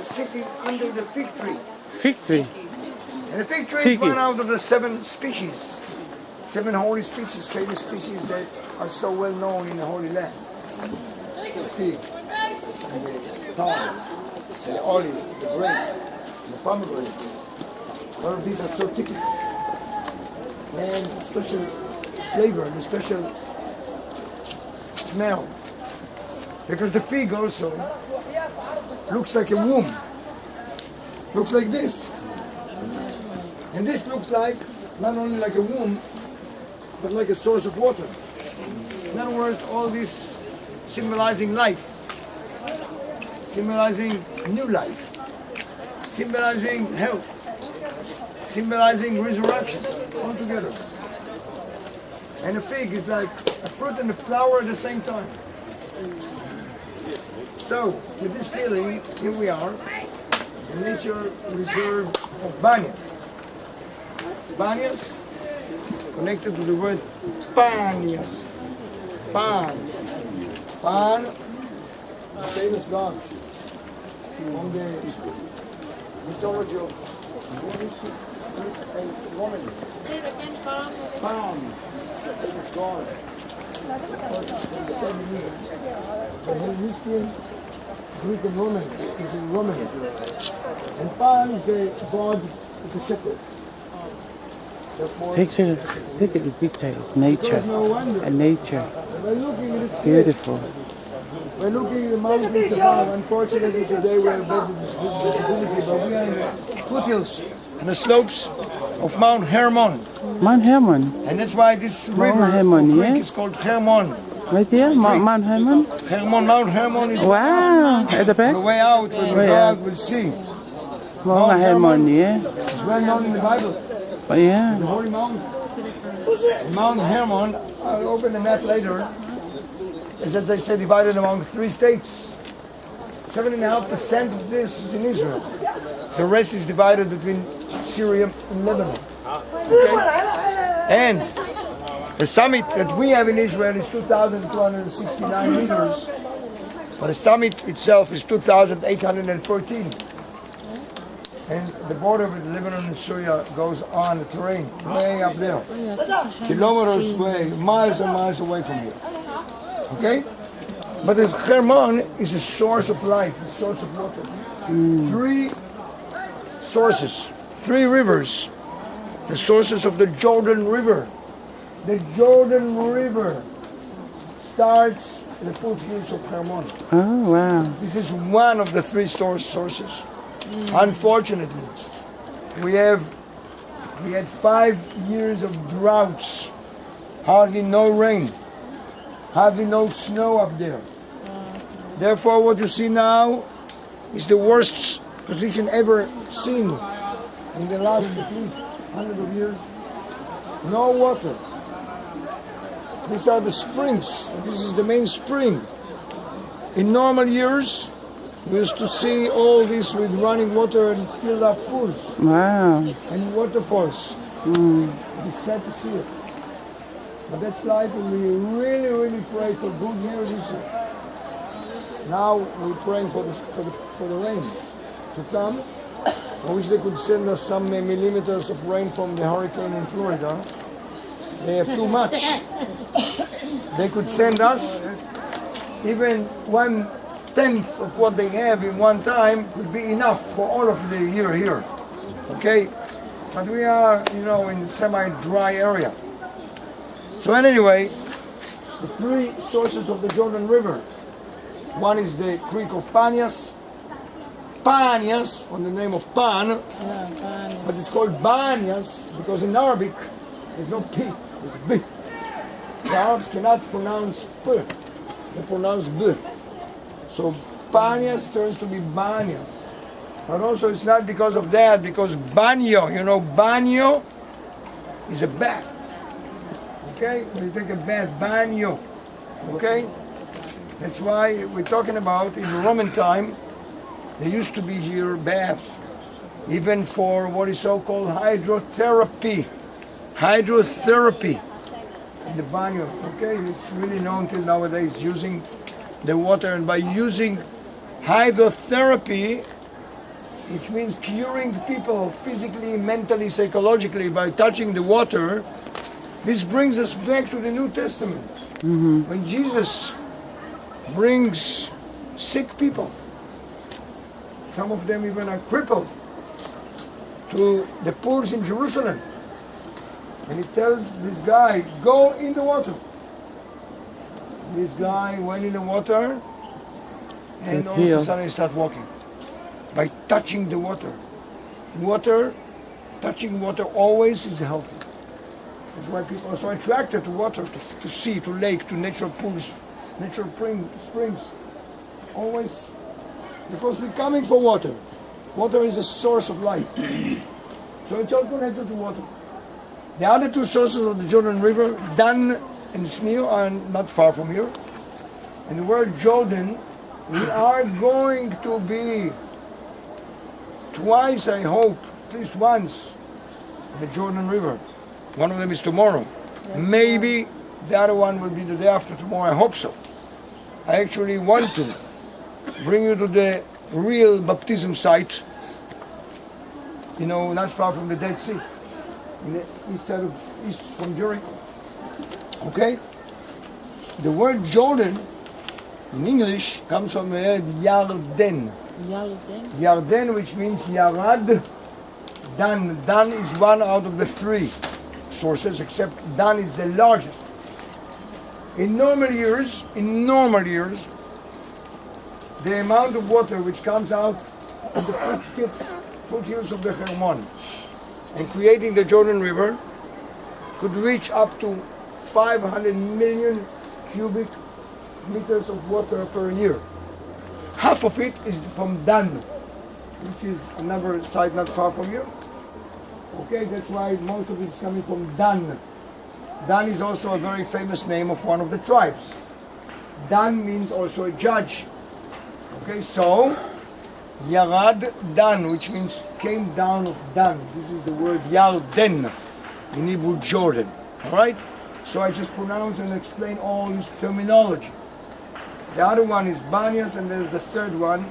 sitting under the fig tree. Fig tree. And the fig tree is Figgy. one out of the 7 species. 7 holy species, famous species that are so well known in the Holy Land. The fig, and the palm, and the olive, the grape, the pomegranate. All of these are so typical. And special flavor and a special smell. Because the fig also looks like a womb. Looks like this. And this looks like, not only like a womb, but like a source of water. In other words, all this symbolizing life, symbolizing new life, symbolizing health, symbolizing resurrection, all together. And a fig is like a fruit and a flower at the same time. So, with this feeling, here we are, the nature reserve of Banya. Banyas, connected to the word Panias. Pan. Pan, the famous god from the mythology of Greek and Roman. Say it again, Pan. Pan, the famous god. The Hellenistic, Greek and Roman is in Roman. And Pan is the god of the shepherd. Take a picture of nature. No wonder. And nature. We're looking at this Beautiful. We're looking at the mountains above. Unfortunately today we're visibility, but we are in the foothills, on the slopes of Mount Hermon. Mount Hermon. And that's why this river Hermon, creek yeah? is called Hermon. Right there, Mount Hermon. Hermon, Mount Hermon is Wow, at the on back. the way out. When we go out, we'll see. Mount Hermon, yeah. It's well known in the Bible. Oh, yeah. The holy mountain. Mount Hermon, I'll open the map later, is, as I said, divided among 3 states. 7.5% of this is in Israel. The rest is divided between Syria and Lebanon. Okay? And the summit that we have in Israel is 2,269 meters, but the summit itself is 2,814. And the border with Lebanon and Syria goes on the terrain, way up there. Kilometers away, miles and miles away from here. Okay? But the Hermon is a source of life, a source of water. 3 sources, 3 rivers. The sources of the Jordan River. The Jordan River starts the foothills of Hermon. Oh, wow. This is one of the 3 sources. Unfortunately, we had 5 years of droughts, hardly no rain, hardly no snow up there. Therefore, what you see now is the worst position ever seen in the last at least 100 of years. No water. These are the springs. This is the main spring. In normal years, we used to see all this with running water and filled up pools Wow. and waterfalls. It's sad to see it. But that's life, and we really, really pray for good years this year. Now we're praying for the rain to come. I wish they could send us some millimeters of rain from the hurricane in Florida. They have too much. They could send us even 1/10 of what they have in one time could be enough for all of the year here. Okay? But we are, in semi-dry area. So anyway, the 3 sources of the Jordan River. One is the Creek of Panias. Panias, on the name of Pan, but it's called Banyas because in Arabic there's no P, there's B. The Arabs cannot pronounce P, they pronounce B. So Panias turns to be Banyas. But also it's not because of that, because banyo, banyo is a bath. Okay? When you take a bath, banyo. Okay? That's why we're talking about in the Roman time, there used to be here baths, even for what is so-called hydrotherapy. Hydrotherapy in the banyo. Okay? It's really known till nowadays, using the water, and by using hydrotherapy, which means curing people physically, mentally, psychologically by touching the water, this brings us back to the New Testament. When Jesus brings sick people, some of them even are crippled, to the pools in Jerusalem. And he tells this guy, go in the water. This guy went in the water, and all of a sudden he started walking. By touching the water. Touching water always is healthy. That's why people are so attracted to water, to sea, to lake, to natural pools, natural springs. Always, because we're coming for water. Water is the source of life. So it's all connected to water. The other two sources of the Jordan River, Dan and Sneo, are not far from here. And the word Jordan, we are going to be twice, I hope, at least once, in the Jordan River. One of them is tomorrow. Maybe the other one will be the day after tomorrow. I hope so. I actually want to bring you to the real baptism site, not far from the Dead Sea, in the east from Jericho. Okay? The word Jordan in English comes from the word Yarden. Yarden, which means Yarad, Dan. Dan is one out of the three sources, except Dan is the largest. In normal years, the amount of water which comes out of the foothills of the Hermon and creating the Jordan River could reach up to 500 million cubic meters of water per year. Half of it is from Dan, which is another site not far from here. Okay, that's why most of it is coming from Dan. Dan is also a very famous name of one of the tribes. Dan means also a judge. Okay, so Yarad Dan, which means came down of Dan. This is the word Yarden in Hebrew, Jordan. All right? So I just pronounce and explain all this terminology. The other one is Banyas, and there's the third one.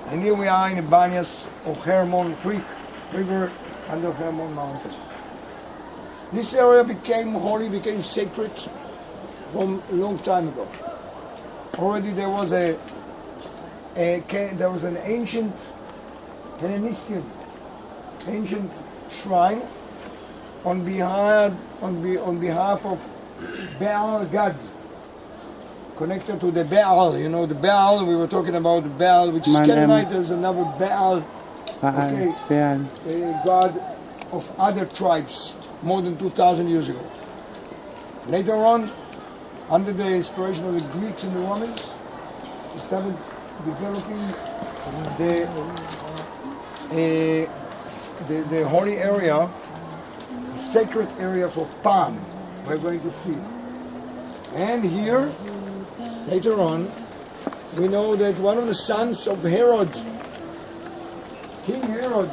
And here we are in the Banyas of Hermon Creek River under Hermon Mountain. This area became holy, became sacred from a long time ago. Already there was an ancient Hellenistic shrine on behalf of Baal God, connected to the Baal. The Baal, we were talking about the Baal, which is Canaanite. There's another Baal, a god of other tribes, more than 2,000 years ago. Later on, under the inspiration of the Greeks and the Romans, we started developing the holy area, the sacred area for Pan. We're going to see. And here, later on, we know that one of the sons of Herod, King Herod,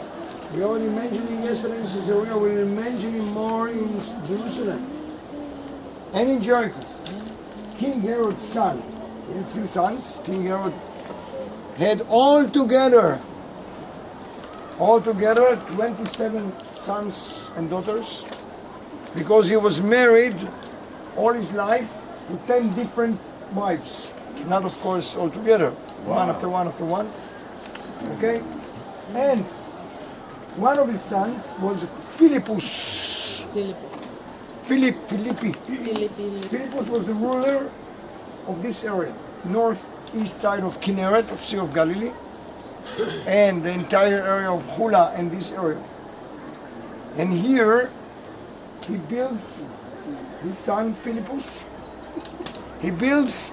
we already mentioned him yesterday in Caesarea, we will mention him more in Jerusalem and in Jericho. King Herod's son, he had a few sons. King Herod had altogether 27 sons and daughters, because he was married all his life to 10 different wives. Not, of course, all together, one after one after one. Okay? And one of his sons was Philippus. Phillipi. Philippus was the ruler of this area, northeast side of Kinneret, of Sea of Galilee, and the entire area of Hula and this area. And here, he builds, his son Philippus, he builds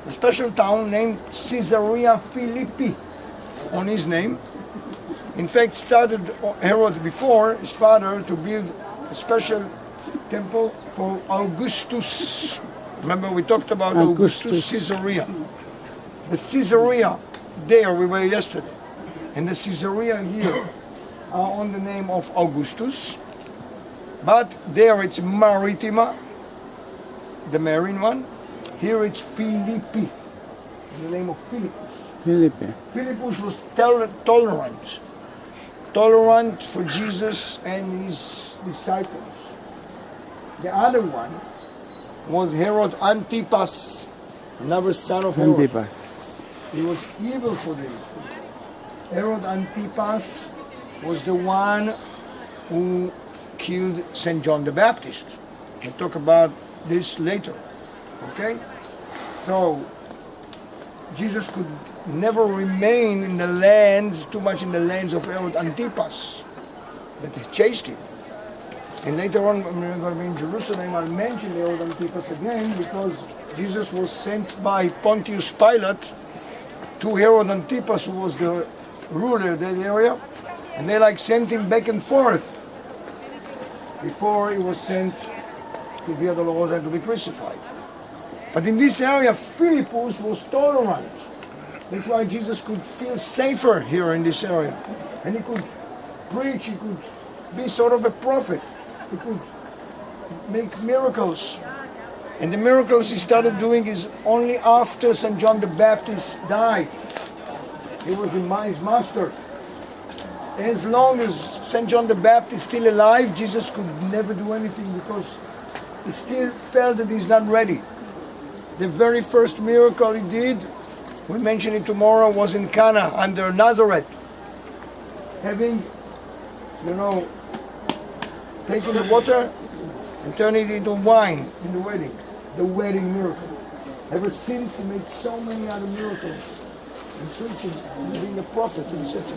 a special town named Caesarea Phillipi on his name. In fact, started Herod before his father to build a special temple for Augustus. Remember, we talked about Augustus Caesarea. The Caesarea, there we were yesterday, and the Caesarea here are on the name of Augustus, but there it's Maritima, the marine one. Here it's Phillipi, the name of Philippus. Philippus was tolerant. tolerant for Jesus and his disciples. The other one was Herod Antipas, another son of Herod. Antipas. He was evil for them. Herod Antipas was the one who killed St. John the Baptist. We'll talk about this later. Okay? So, Jesus could never remain in the lands, too much in the lands of Herod Antipas. But they chased him. And later on, when we're going to be in Jerusalem, I'll mention Herod Antipas again, because Jesus was sent by Pontius Pilate to Herod Antipas, who was the ruler of that area, and they sent him back and forth before he was sent to Via Dolorosa and to be crucified. But in this area, Phillipi was tolerant. That's why Jesus could feel safer here in this area. And he could preach, he could be sort of a prophet. He could make miracles. And the miracles he started doing is only after St. John the Baptist died. He was his master. As long as St. John the Baptist is still alive, Jesus could never do anything because he still felt that he's not ready. The very first miracle he did, we'll mention it tomorrow, was in Cana under Nazareth. Having, taken the water and turning it into wine in the wedding miracle. Ever since he made so many other miracles in preaching and being a prophet, etc.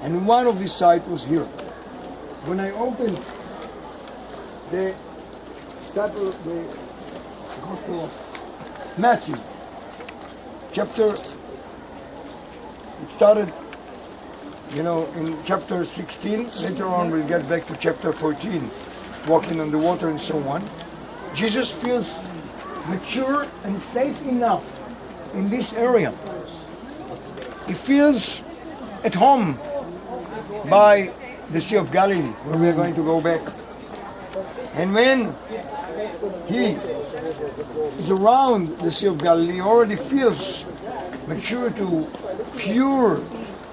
And one of these sites was here. When I opened the Gospel of Matthew, it started, in chapter 16. Later on we'll get back to chapter 14, walking on the water and so on. Jesus feels mature and safe enough in this area. He feels at home by the Sea of Galilee, where we are going to go back. And when he is around the Sea of Galilee, he already feels mature pure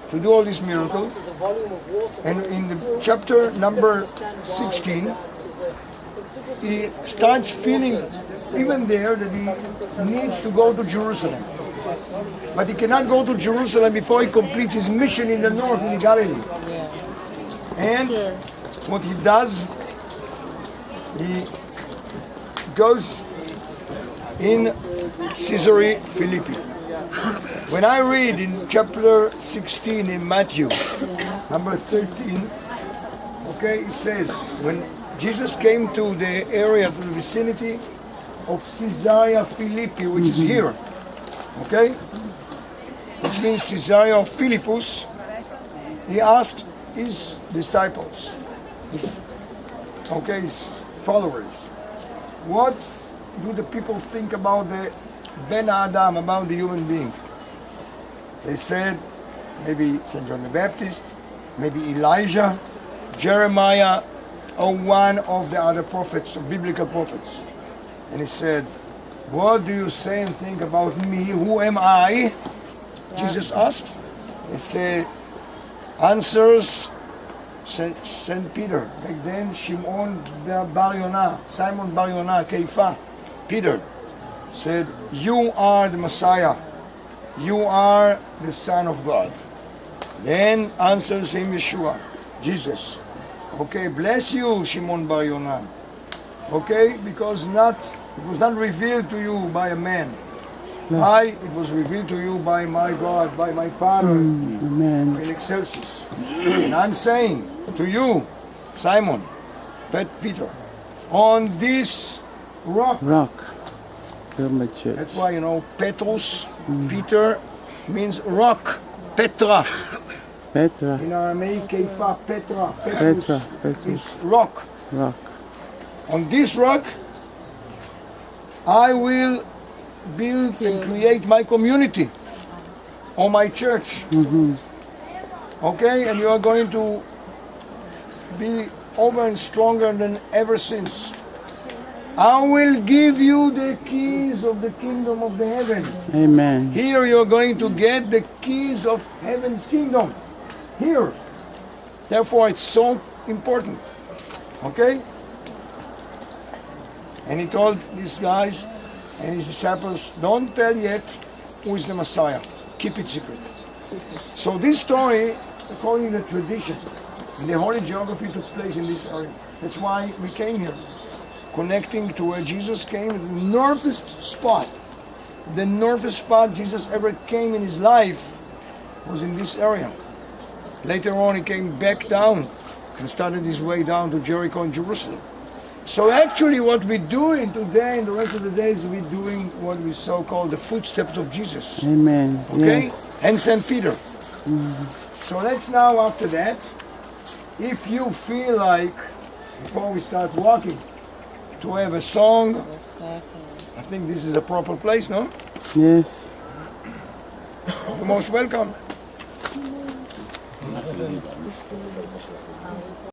to do all these miracles. And in the chapter number 16, he starts feeling even there that he needs to go to Jerusalem. But he cannot go to Jerusalem before he completes his mission in the north, in Galilee. And what he does, he goes in Caesarea Phillipi. When I read in chapter 16 in Matthew, number 13, it says, when Jesus came to the area, to the vicinity of Caesarea Phillipi, which is here, which means Caesarea of Philippus, he asked his disciples, his followers, what do the people think about the Ben Adam, about the human being? They said, maybe St. John the Baptist, maybe Elijah, Jeremiah, or one of the other prophets, or biblical prophets. And he said, what do you say and think about me? Who am I? Jesus asked. He said, answers Saint Peter. Back then, Simon Bar Yonah, Kepha, Peter, said, you are the Messiah. You are the Son of God. Then answers him Yeshua, Jesus. Bless you, Shimon Bar Yonah. Because it was not revealed to you by a man. It was revealed to you by my God, by my Father, in excelsis. And I'm saying to you, Simon, Peter, on this rock. That's why, Petrus, Peter, means rock. Petra. In Aramaic, Kepha, Petra. Petrus is rock. On this rock, I will build and create my community, or my church. And you are going to be over and stronger than ever since. I will give you the keys of the kingdom of the heaven. Amen. Here you're going to get the keys of heaven's kingdom. Here. Therefore, it's so important. Okay? And he told these guys and his disciples, don't tell yet who is the Messiah. Keep it secret. So this story, according to the tradition, in the Holy Geography took place in this area. That's why we came here. Connecting to where Jesus came, the northest spot. The northest spot Jesus ever came in his life was in this area. Later on he came back down and started his way down to Jericho and Jerusalem. So actually what we're doing today and the rest of the days, we're doing what we so-called the footsteps of Jesus. Amen. Okay? Yes. And St. Peter. So let's now, after that, if you feel like, before we start walking, to have a song, I think this is a proper place, no? Yes. You're most welcome.